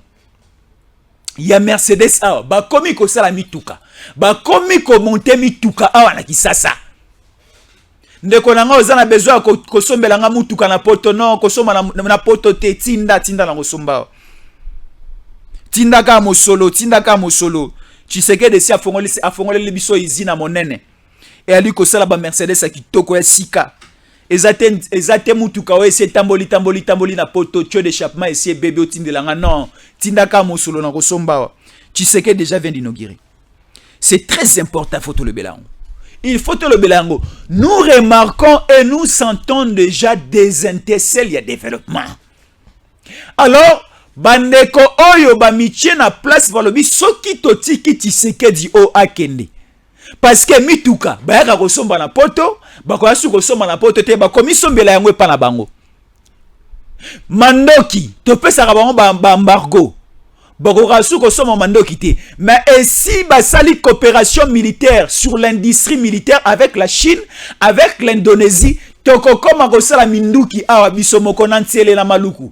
[SPEAKER 3] Il y a Mercedes awa ba komi ko sala mituka ba komi ko monter mituka awa na kisasa. Ndeko nanga ozana besoin ko sombela nga mutuka na poto non ko soma na poto te tinda na kosomba. Tinda ka mosolo Tshisekedi si afongole le biso izina monene et ali ko sala ba Mercedes a kitoko ya sika ezate mutuka o ese tamboli na poto tio d'échappement ese bébé o tindela nga non tinda ka mosolo na kosomba. Tshisekedi déjà vient d'inaugurer. C'est très important faut le belango. Il faut le belango. Nous remarquons et nous sentons déjà des intercelles, il y a développement. Alors bandeko oyo ba mitie na place valobi soki totiki Tshisekedi o akende parce que mituka ba yaka kosomba na poto ba ko asu kosomba na poto te ba komi sombela yango epa na bango mandoki to pesa ka bango ba embargo ba ko asu kosomba mandoki te mais si ba sali coopération militaire sur l'industrie militaire avec la Chine avec l'Indonésie toko koma ko sala minduki awa biso moko na ntiele na maluku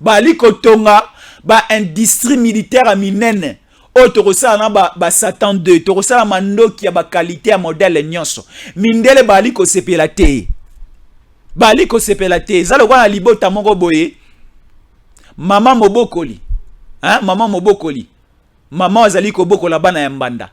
[SPEAKER 3] bali kotonga ba industrie militaire a minene o torosala na ba Satan 2 torosala mandoki ya ba qualité ya modèle nyonso mindele bali ko sepela te zalo kwa na libota moko boye mama mobokoli mama azali ko bokola bana ya mbanda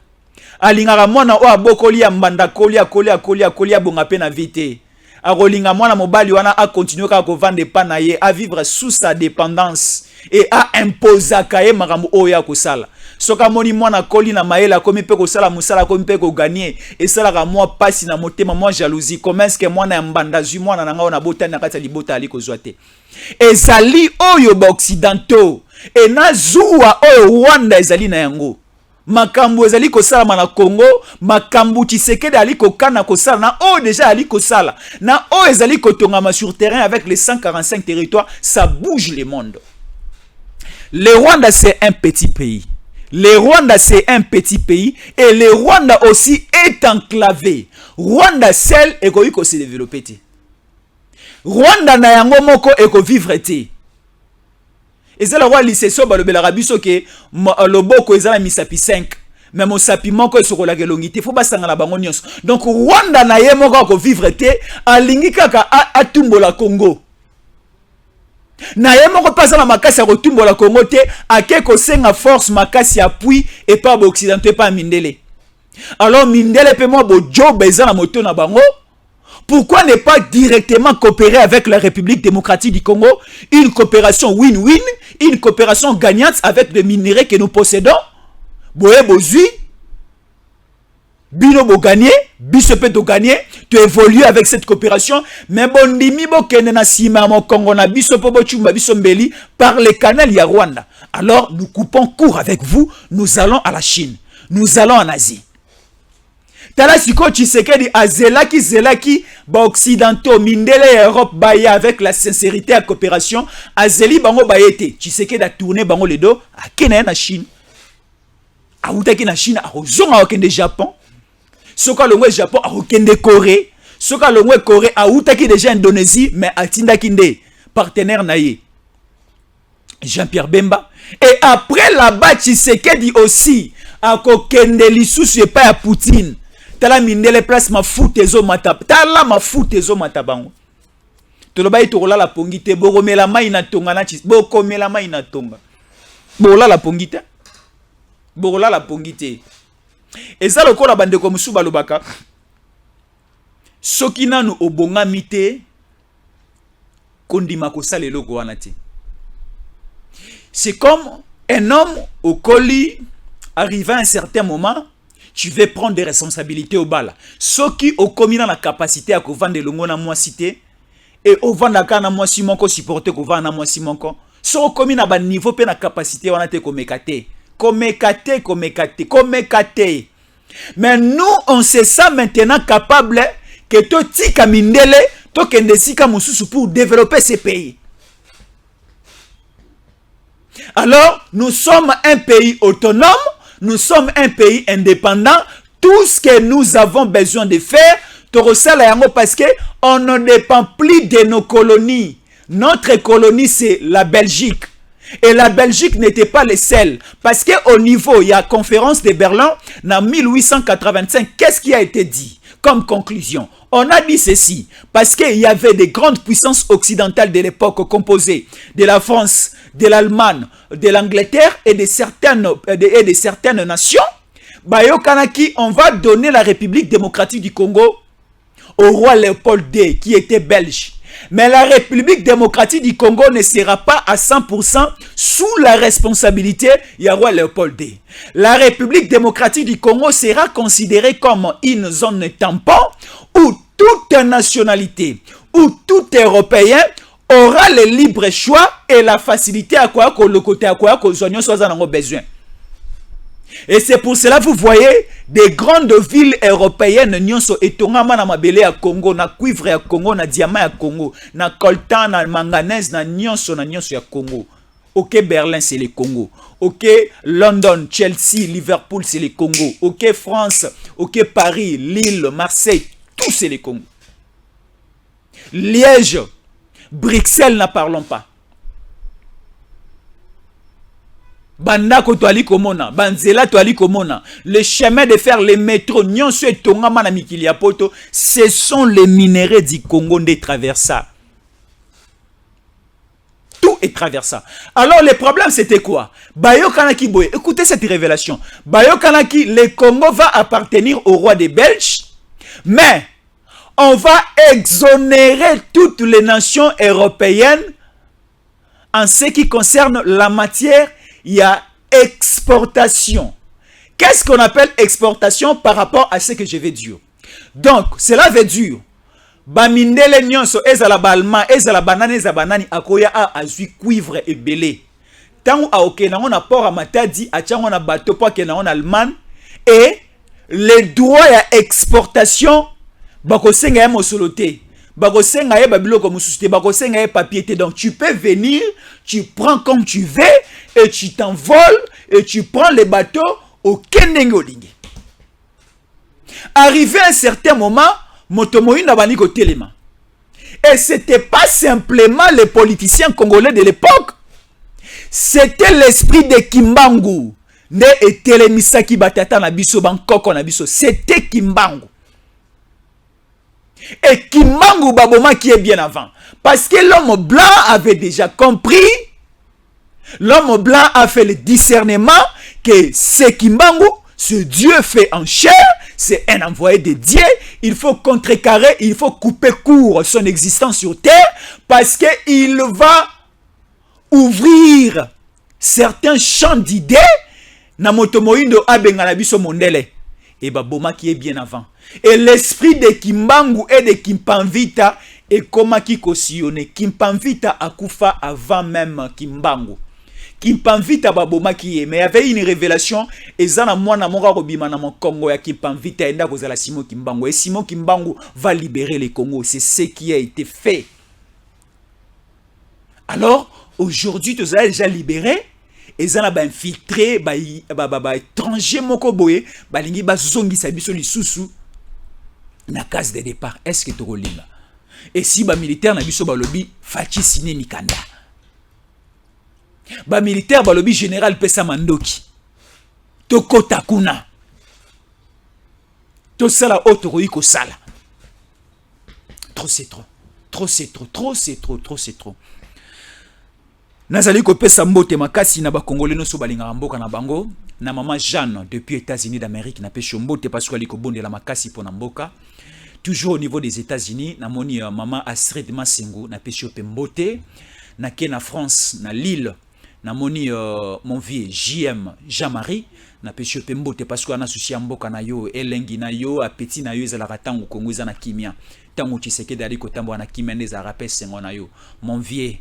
[SPEAKER 3] alingaka mwana o abokoli ya mbanda kolia bonga pe na vite akolinga mwana mobali wana a continuer ka ko vendre pana ye à vivre sous sa dépendance et à imposer kaye makambo oya ko sala soka moni mwana koli na maela komi pe ko sala musala komi pe ko gagner et sala ka moi pasi na motema moi jalousie comment est-ce que mwana mbanda zu mwana nanga ona botana na kati libota ali ko zoate ezali oyo ba occidentaux et na zuwa oyo Rwanda ezali na yango makambo ezali kosala na Congo makambo Tshisekedi ali kokana kosala na o déjà ali kosala na o ezali kotongama sur terrain avec les 145 territoires ça bouge le monde. Le Rwanda c'est un petit pays. Le Rwanda c'est un petit pays et le Rwanda aussi est enclavé. Rwanda seul eko se développer te. Rwanda na yango moko eko vivre te. Et c'est la roi lycée so ba le belarabiso ke loboko ezala misapi 5 mais mon sapi moko esokola ke longité faut ba sanga na bango nyonso. Donc Rwanda na ye moko ko vivre te alingi kaka atumbola Congo. Na ye moko pasa na makasi ya kotumbola Congo te akeko senga force makasi appui et pas occidentaux et pas mindele. Alors mindele pe moi bo job ezala moto na bango. Pourquoi ne pas directement coopérer avec la République démocratique du Congo? Une coopération win-win, une coopération gagnante avec les minerais que nous possédons. Boye bozui, bino bo gagner, bisepe to gagner, tu évolues avec cette coopération. Mais bon dimi bo kene na sima mo Congo na bisepe bo chumba bisombeli par le canal ya Rwanda. Alors nous coupons court avec vous, nous allons à la Chine, nous allons en Asie. Tala siko Tshisekedi zelaki ba occidentaux mindele Europe baya avec la sincérité à coopération azeli bango bayete Tshisekedi a tourné bango le dos a kena na Chine a utaki na Chine a ozonga okende Japon soka longwe Japon a okende Corée soka longwe Corée a utaki déjà Indonésie mais atindaki nde partenaire na ye Jean-Pierre Bemba et après là-bas Tshisekedi aussi a kokende lisusu pas à Poutine. Tala mindele place ma foute ezo mata. Tala ma foute ezo mata bango. Toloba itorola la pongite. Boromela mai na tonga na chis. Bokomela mai na tonga. Borola la pongite. Borola la pongite. Eza lokola bandeko musuba lobaka. Soki nanu obonga mite. Kondima kosala eloko wana te. C'est comme un homme au colis arrivé à un certain moment. Tu veux prendre des responsabilités au bal. Ceux qui ont commis dans la capacité à vendre le monde à moi cité et au vendre la canne à moi si mon co supporter qu'on vend à moi si mon co. Ceux qui ont commis dans le niveau pe la capacité on a été comme écaté. Mais nous on sait ça maintenant capable que to tika mindele to kende sika mususu pour développer ces pays. Alors, nous sommes un pays autonome, nous sommes un pays indépendant. Tout ce que nous avons besoin de faire, parce qu'on ne dépend plus de nos colonies. Notre colonie, c'est la Belgique. Et la Belgique n'était pas les seuls. Parce qu'au niveau, il y a la conférence de Berlin, en 1885, qu'est-ce qui a été dit comme conclusion? On a dit ceci, parce qu'il y avait des grandes puissances occidentales de l'époque composées de la France, de l'Allemagne, de l'Angleterre et de certaines nations. Bayo Kanaki, on va donner la République démocratique du Congo au roi Léopold II, qui était belge. Mais la République démocratique du Congo ne sera pas à 100% sous la responsabilité du roi Léopold II. La République démocratique du Congo sera considérée comme une zone tampon où toute nationalité, où tout Européen aura le libre choix et la facilité à quoi que le côté à quoi que les soit en besoin. Et c'est pour cela vous voyez des grandes villes européennes nyonso etongama na mabele à Congo, na cuivre à Congo, na diamant à Congo, na coltan, na manganèse, na nyonso à Congo. Ok, Berlin c'est le Congo. Ok, London, Chelsea, Liverpool c'est le Congo. Ok, France, ok, Paris, Lille, Marseille, tout c'est le Congo. Liège, Bruxelles, n'en parlons pas. Bandako toali komona, banzela toali komona, le chemin de faire les métros, nyonso et tongama na mikili ya poto, ce sont les minéraux du Congo de traversa. Tout est traversant. Alors le problème c'était quoi? Bayo Kanaki Boye, écoutez cette révélation. Bayo Kanaki, le Congo va appartenir au roi des Belges, mais on va exonérer toutes les nations européennes en ce qui concerne la matière. Il y a exportation. Qu'est-ce qu'on appelle exportation par rapport à ce que je vais dire? Donc, cela veut dire, bamindele nyonso ezala balma, ezala banane, ezala banani, akoya a azui cuivre et belé. Tant a ok, na on a port à matadi, a tiens on a bateau pour que na on Allemagne, et les droits à exportation, bako senga ya mosolote. Bako senga ya babilo comme société, bako senga ya papier. Donc, tu peux venir, tu prends comme tu veux, et tu t'envoles et tu prends les bateaux au Kenengoling. Arrivé à un certain moment, Motomoï n'a pas dit téléma. Et ce n'était pas simplement les politiciens congolais de l'époque. C'était l'esprit de Kimbangu. Ne et Télémisaki Batata Nabiso Bangkok Nabiso. C'était Kimbangu. Et Kimbangu Baboma qui est bien avant. Parce que l'homme blanc avait déjà compris. L'homme blanc a fait le discernement que ce Kimbangu, ce Dieu fait en chair, c'est un envoyé de Dieu. Il faut contrecarrer, il faut couper court son existence sur terre parce qu'il va ouvrir certains champs d'idées. Namotomoindo abenganabiso mondele. Et Baboma qui est bien avant. Et l'esprit de Kimbangu et de Kimpanvita est comme qui cautionné. Kimpanvita a koufa avant même Kimbangu. Kimpanvita baboma qui mais il y avait une révélation et zana mwana monga robima na Congo ya Kimpanvita enda kozala Simon Kimbangu et Simon Kimbangu va libérer le Congo. C'est ce qui a été fait. Alors aujourd'hui tu as déjà libéré et zana ba infiltré ba étranger moko boye ba lingi ba zongisa biso lisusu na case de départ. Est-ce que tu rolinga? Et si ba militaire na biso ba lobi fachi sine mikanda. Ba militaire ba lobi général Pesa Mandoki. Toko takuna. To sala otoroyi ko sala. Trop c'est trop. Trop c'est trop. Trop c'est trop. Trop c'est trop. Nazali ko pesa mbote makasi na ba congolais no so balinga mboka na bango. Na maman Jeanne depuis États-Unis d'Amérique na pesho mbote parce qu'elle ko bonde la makasi pona mboka. Toujours au niveau des États-Unis, na moni maman Astrid Masengo na pesho pembote. Na ke na France na Lille. Na moni mon vieux JM Jean-Marie na pesho pembote parce qu'on a souci mboka na yo elengi na yo apeti na yo ezala ratango Kongo ezana kimia. Tango Tshisekedi dali ko tambo na kimia ndeza rappel sengo na yo. Mon vieux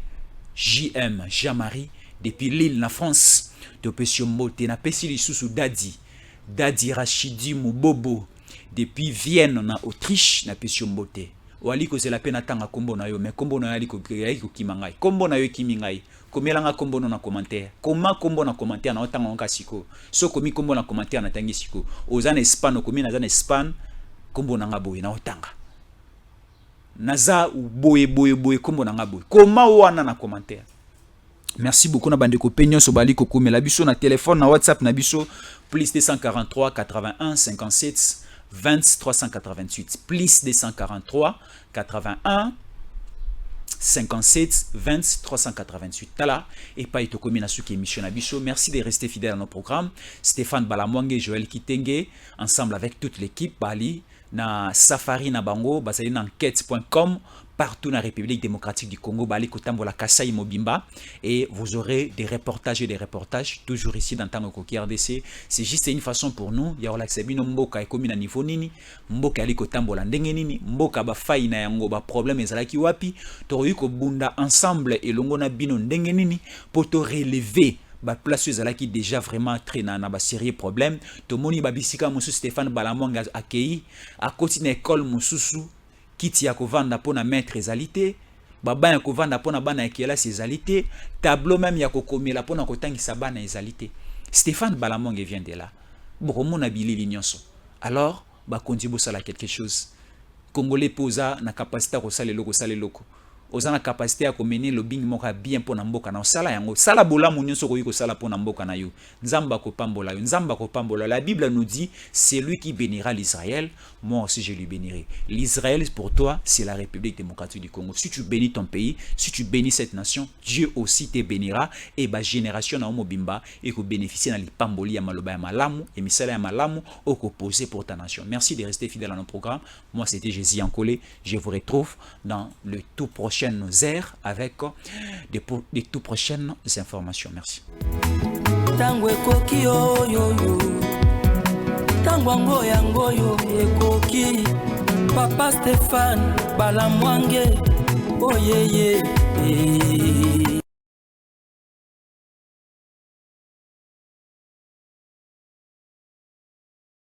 [SPEAKER 3] JM Jean-Marie depuis Lille na France de pesho mbote na pesi lisusu Dadi Rachidi Mubobo depuis Vienne na Autriche na pesho mbote. wali ko zela pena tanga kombo na yo mais kombo na yali ko kima ngai kombo na yo kimi ngai komelanga kombo na commentaire koma kombo na commentaire na otanga onka siko so komi kombo na commentaire na tangi siko ozana Espagne komi na zana Espagne kombo na ngaboy na otanga naza boye kombo na ngaboy koma wana na commentaire. Merci beaucoup na bandeko penyo so bali ko komela biso na téléphone na WhatsApp na biso plus 243 81 57 20 388 plus 243 81 57 20 388 tala et pas ito komi na suki émission na biso. Merci de rester fidèle à nos programmes. Stéphane Balamwange, Joël Kitenge ensemble avec toute l'équipe Bali na Safari na bango basali na enquête.com partout dans la République démocratique du Congo, Bali Kotambola Kasai Mobimba, et vous aurez des reportages toujours ici dans Tango Koki RDC. C'est juste une façon pour nous, il y a l'accès-bino mboka ekomi na niveau nini, mboka ali Kotambola ndenge nini, mboka ba fai na yango ba problème ezalaki wapi, toyi ko bunda ensemble et longo na bino ndenge nini pour te relever. Ba place ezalaki déjà vraiment très na ba sérieux problème. To moni ba bisika musu Stéphane Balamwange akei a continuer école mususu kiti ya kovanda pona maître ezalité baba ya kovanda pona bana ekela ezalité tableau même ya kokomela pona kotangisa bana ezalité. Stéphane Balamwange vient de là bokomona bilili nyonso alors ba kondibo sala quelque chose congolais posa na capacité ko sala loko ozana capacité à mener le bing moka bien pona mboka na sala yango sala bolamu nyonso ko yiko sala pona mboka na yo nzamba ko pambola yo nzamba ko pambola. La Bible nous dit c'est lui qui bénira l'Israël, moi aussi je lui bénirai. L'Israël pour toi c'est la République démocratique du Congo. Si tu bénis ton pays, si tu bénis cette nation, Dieu aussi te bénira et ba génération na mobimba et ko bénéficier na lipamboli ya maloba ya malamu et misala ya malamu au ko poser pour ta nation. Merci de rester fidèle à nos programmes. Moi c'était Jésus Yankolé, je vous retrouve dans le tout prochain nos airs avec des tout prochaines informations. Merci.
[SPEAKER 1] Tango ekoki oyo tango ngoyo ekoki Papa Stéphane Balamwange oyeye